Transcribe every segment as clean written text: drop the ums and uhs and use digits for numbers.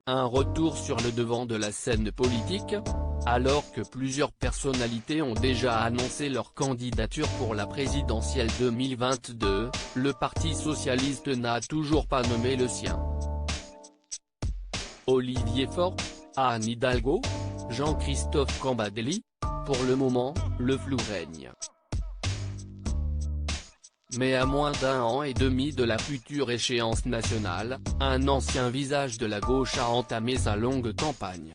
un retour sur le devant de la scène politique. Alors que plusieurs personnalités ont déjà annoncé leur candidature pour la présidentielle 2022, le Parti socialiste n'a toujours pas nommé le sien. Olivier Faure, Anne Hidalgo, Jean-Christophe Cambadélis, pour le moment, le flou règne. Mais à moins d'un an et demi de la future échéance nationale, un ancien visage de la gauche a entamé sa longue campagne.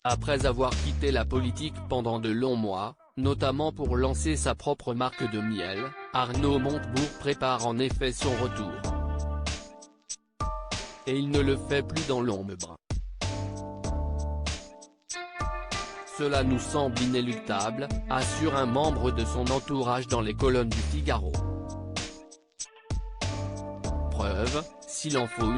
Après avoir quitté la politique pendant de longs mois, notamment pour lancer sa propre marque de miel, Arnaud Montebourg prépare en effet son retour. Et il ne le fait plus dans l'ombre. Cela nous semble inéluctable, assure un membre de son entourage dans les colonnes du Figaro. Preuve, s'il en faut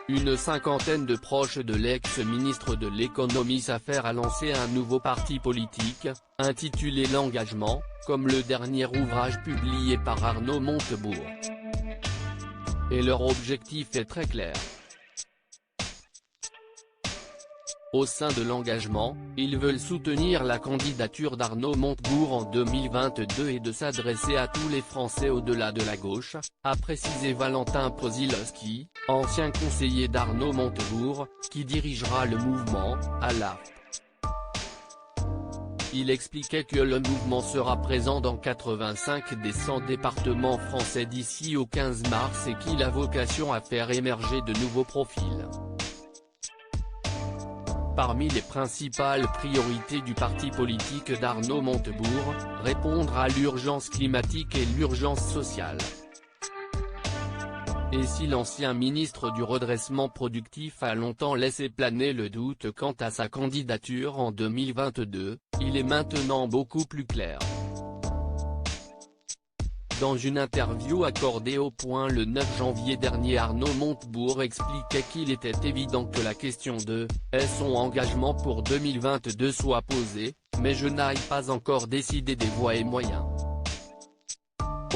une cinquantaine de proches de l'ex-ministre de l'économie s'affairent à lancer un nouveau parti politique, intitulé L'Engagement, comme le dernier ouvrage publié par Arnaud Montebourg. Et leur objectif est très clair. Au sein de l'Engagement, ils veulent soutenir la candidature d'Arnaud Montebourg en 2022 et de s'adresser à tous les Français au-delà de la gauche, a précisé Valentin Pozilowski, ancien conseiller d'Arnaud Montebourg, qui dirigera le mouvement, à l'ARPE. Il expliquait que le mouvement sera présent dans 85 des 100 départements français d'ici au 15 mars et qu'il a vocation à faire émerger de nouveaux profils. Parmi les principales priorités du parti politique d'Arnaud Montebourg, répondre à l'urgence climatique et l'urgence sociale. Et si l'ancien ministre du redressement productif a longtemps laissé planer le doute quant à sa candidature en 2022, il est maintenant beaucoup plus clair. Dans une interview accordée au Point le 9 janvier dernier, Arnaud Montebourg expliquait qu'il était évident que la question de « est son engagement pour 2022 » soit posée, mais je n'ai pas encore décidé des voies et moyens.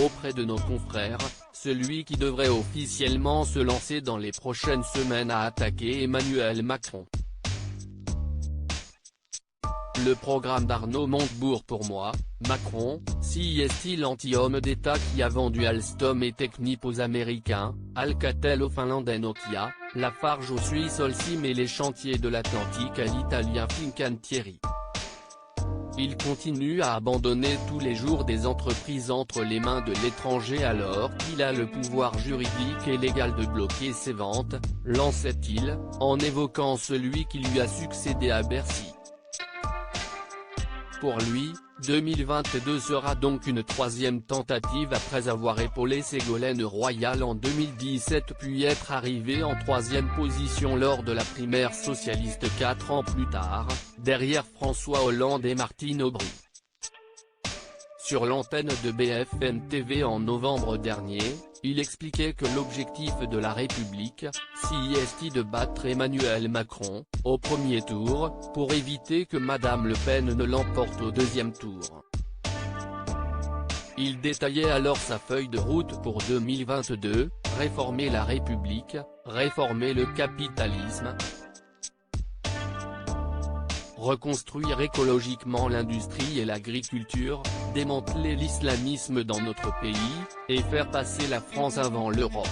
Auprès de nos confrères, celui qui devrait officiellement se lancer dans les prochaines semaines a attaqué Emmanuel Macron. Le programme d'Arnaud Montebourg pour moi, Macron, si est-il l'anti-homme d'État qui a vendu Alstom et Technip aux Américains, Alcatel aux Finlandais Nokia, Lafarge aux Suisses Holcim et les chantiers de l'Atlantique à l'Italien Fincantieri. Il continue à abandonner tous les jours des entreprises entre les mains de l'étranger alors qu'il a le pouvoir juridique et légal de bloquer ses ventes, lançait-il, en évoquant celui qui lui a succédé à Bercy. Pour lui, 2022 sera donc une troisième tentative après avoir épaulé Ségolène Royal en 2017 puis être arrivé en troisième position lors de la primaire socialiste 4 ans plus tard, derrière François Hollande et Martine Aubry. Sur l'antenne de BFM TV en novembre dernier, il expliquait que l'objectif de la République, c'est de battre Emmanuel Macron, au premier tour, pour éviter que Madame Le Pen ne l'emporte au deuxième tour. Il détaillait alors sa feuille de route pour 2022, réformer la République, réformer le capitalisme, reconstruire écologiquement l'industrie et l'agriculture, démanteler l'islamisme dans notre pays, et faire passer la France avant l'Europe.